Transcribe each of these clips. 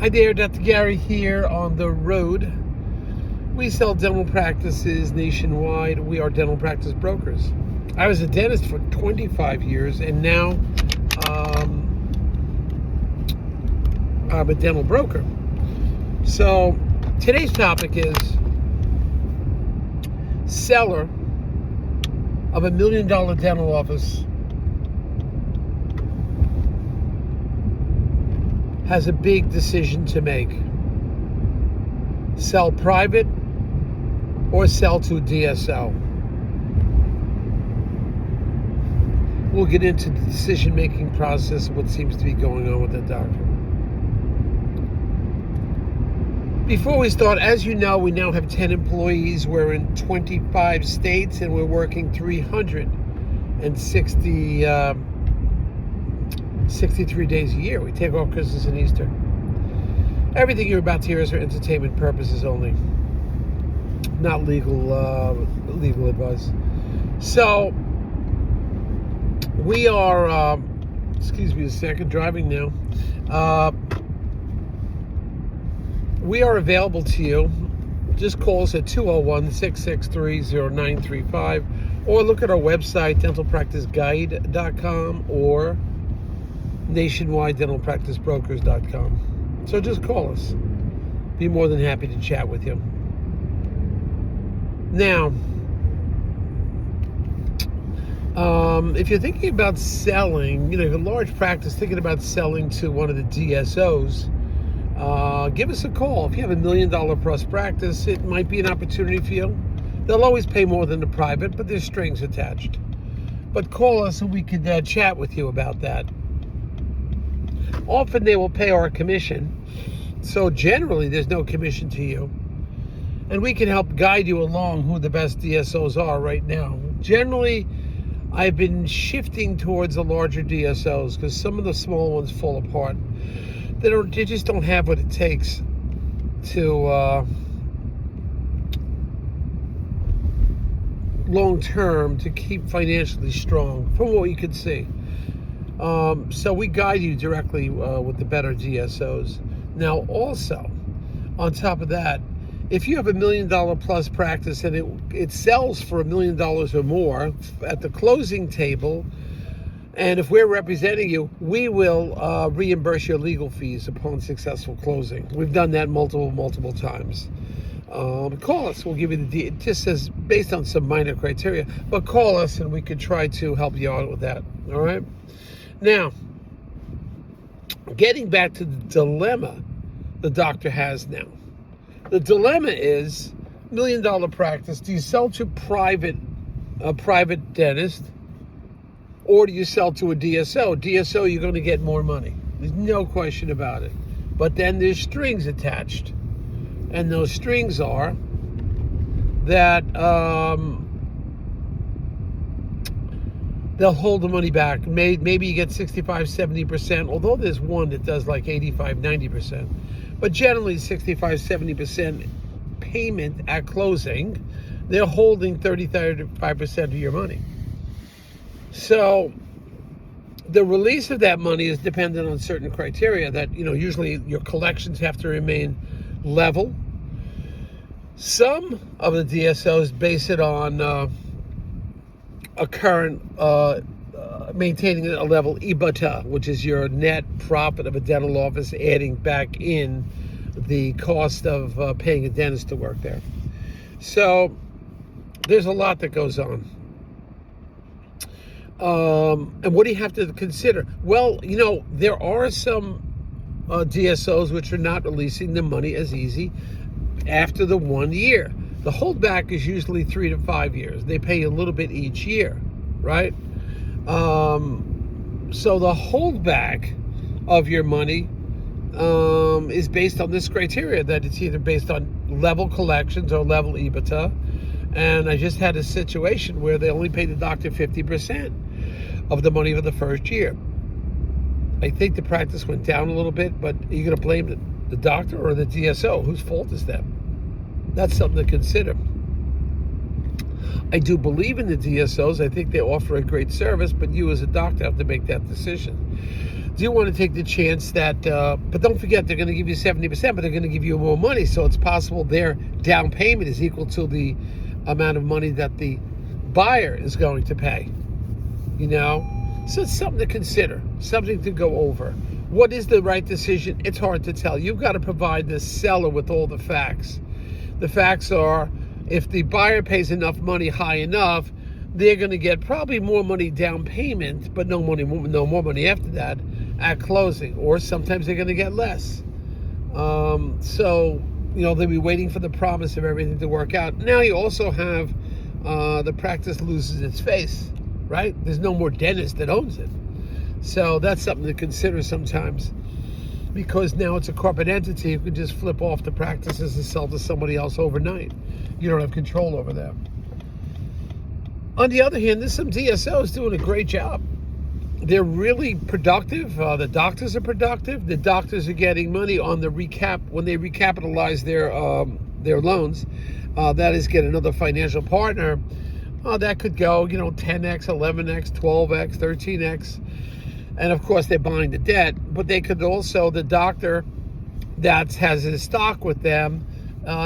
Hi there, Dr. Gary here on the road. We sell dental practices nationwide. We are dental practice brokers. I was a dentist for 25 years and now I'm a dental broker. So today's topic is seller of $1 million dental office has a big decision to make. Sell private or sell to a DSO. We'll get into the decision-making process of what seems to be going on with the doctor. Before we start, as you know, we now have 10 employees. We're in 25 states and we're working 63 days a year. We take off Christmas and Easter. Everything you're about to hear is for entertainment purposes only, not legal advice. So we are, excuse me a second, driving now. We are available to you. Just call us at 201-663-0935 or look at our website, dentalpracticeguide.com or nationwidedentalpracticebrokers.com. So just call us. Be more than happy to chat with you. Now, if you're thinking about selling, you have a large practice thinking about selling to one of the DSOs, give us a call. If you have $1 million plus practice, it might be an opportunity for you. They'll always pay more than the private, but there's strings attached. But call us and we could chat with you about that. Often they will pay our commission, so generally there's no commission to you. And we can help guide you along who the best DSOs are right now. Generally, I've been shifting towards the larger DSOs because some of the small ones fall apart. They just don't have what it takes to long term to keep financially strong from what you can see. So we guide you directly with the better DSOs. Now also, on top of that, if you have $1 million plus practice and it sells for $1 million or more at the closing table, and if we're representing you, we will reimburse your legal fees upon successful closing. We've done that multiple times. Call us. We'll give you it just says based on some minor criteria, but call us and we could try to help you out with that. All right. Now, getting back to the dilemma the doctor has now. The dilemma is $1 million practice. Do you sell to a private dentist, or do you sell to a DSO? DSO, you're going to get more money. There's no question about it. But then there's strings attached. And those strings are that they'll hold the money back. Maybe you get 65-70%, although there's one that does like 85-90%. But generally 65-70% payment at closing. They're holding 30-35% of your money. So the release of that money is dependent on certain criteria that, usually your collections have to remain level. Some of the DSOs base it on a current maintaining a level EBITDA, which is your net profit of a dental office, adding back in the cost of paying a dentist to work there. So there's a lot that goes on. And what do you have to consider? Well, there are some DSOs which are not releasing the money as easy after the 1 year. The holdback is usually 3 to 5 years. They pay a little bit each year, right? So the holdback of your money is based on this criteria, that it's either based on level collections or level EBITDA. And I just had a situation where they only paid the doctor 50% of the money for the first year. I think the practice went down a little bit, but are you going to blame the doctor or the DSO? Whose fault is that? That's something to consider. I do believe in the DSOs. I think they offer a great service, but you as a doctor have to make that decision. Do you want to take the chance that, but don't forget, they're going to give you 70%, but they're going to give you more money. So it's possible their down payment is equal to the amount of money that the buyer is going to pay. So it's something to consider, something to go over. What is the right decision? It's hard to tell. You've got to provide the seller with all the facts. The facts are, if the buyer pays enough money high enough, they're going to get probably more money down payment, but no more money after that at closing. Or sometimes they're going to get less. So they'll be waiting for the promise of everything to work out. Now you also have the practice loses its face, right? There's no more dentist that owns it. So that's something to consider sometimes, because now it's a corporate entity. You can just flip off the practices and sell to somebody else overnight. You don't have control over them. On the other hand, there's some DSOs doing a great job. They're really productive. The doctors are productive. The doctors are getting money on the when they recapitalize their loans. That is, get another financial partner. That could go, 10x, 11x, 12x, 13x. And of course, they're buying the debt. But they could also, the doctor that has his stock with them,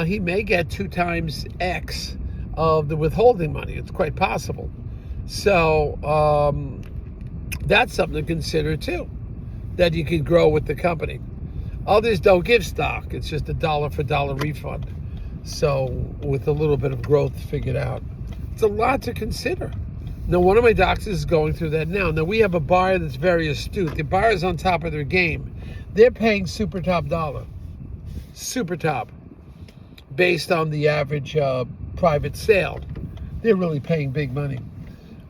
he may get 2 times X of the withholding money. It's quite possible. So that's something to consider too, that you can grow with the company. Others don't give stock. It's just a dollar for dollar refund. So with a little bit of growth figured out. It's a lot to consider. Now, one of my doctors is going through that now. Now, we have a buyer that's very astute. The buyer's on top of their game. They're paying super top dollar. Super top. Based on the average private sale. They're really paying big money.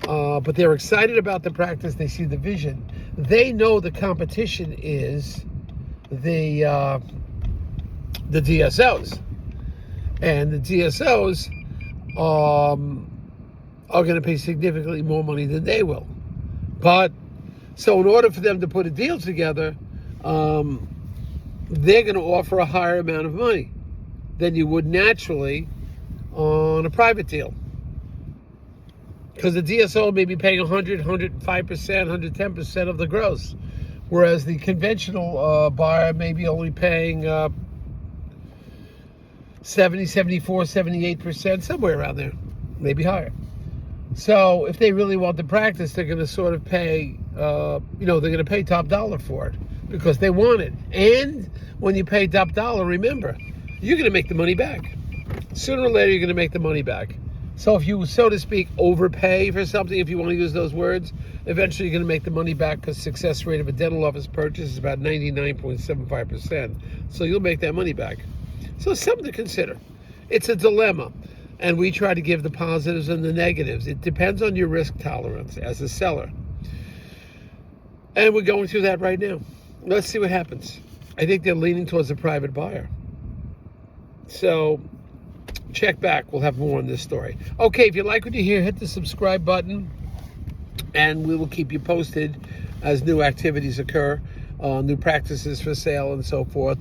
But they're excited about the practice. They see the vision. They know the competition is the DSOs. And the DSOs are going to pay significantly more money than they will. But, so in order for them to put a deal together, they're going to offer a higher amount of money than you would naturally on a private deal. Because the DSO may be paying 100, 105%, 110% of the gross. Whereas the conventional buyer may be only paying 70, 74, 78%, somewhere around there, maybe higher. So if they really want the practice, they're going to sort of pay, they're going to pay top dollar for it because they want it. And when you pay top dollar, remember, you're going to make the money back. Sooner or later, you're going to make the money back. So if you, so to speak, overpay for something, if you want to use those words, eventually you're going to make the money back, because success rate of a dental office purchase is about 99.75%. So you'll make that money back. So it's something to consider. It's a dilemma. And we try to give the positives and the negatives. It depends on your risk tolerance as a seller. And we're going through that right now. Let's see what happens. I think they're leaning towards a private buyer. So check back. We'll have more on this story. Okay, if you like what you hear, hit the subscribe button. And we will keep you posted as new activities occur, new practices for sale and so forth.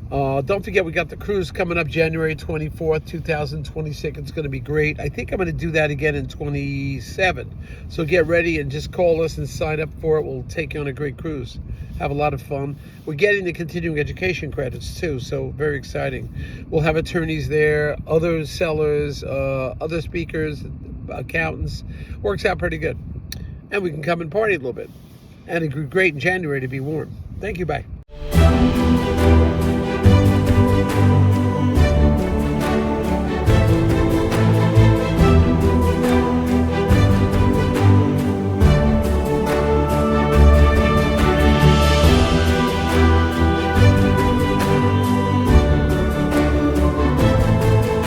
Don't forget, we got the cruise coming up January 24th, 2026. It's going to be great. I think I'm going to do that again in 27. So get ready and just call us and sign up for it. We'll take you on a great cruise. Have a lot of fun. We're getting the continuing education credits too, so very exciting. We'll have attorneys there, other sellers, other speakers, accountants. Works out pretty good. And we can come and party a little bit. And it'd be great in January to be warm. Thank you. Bye.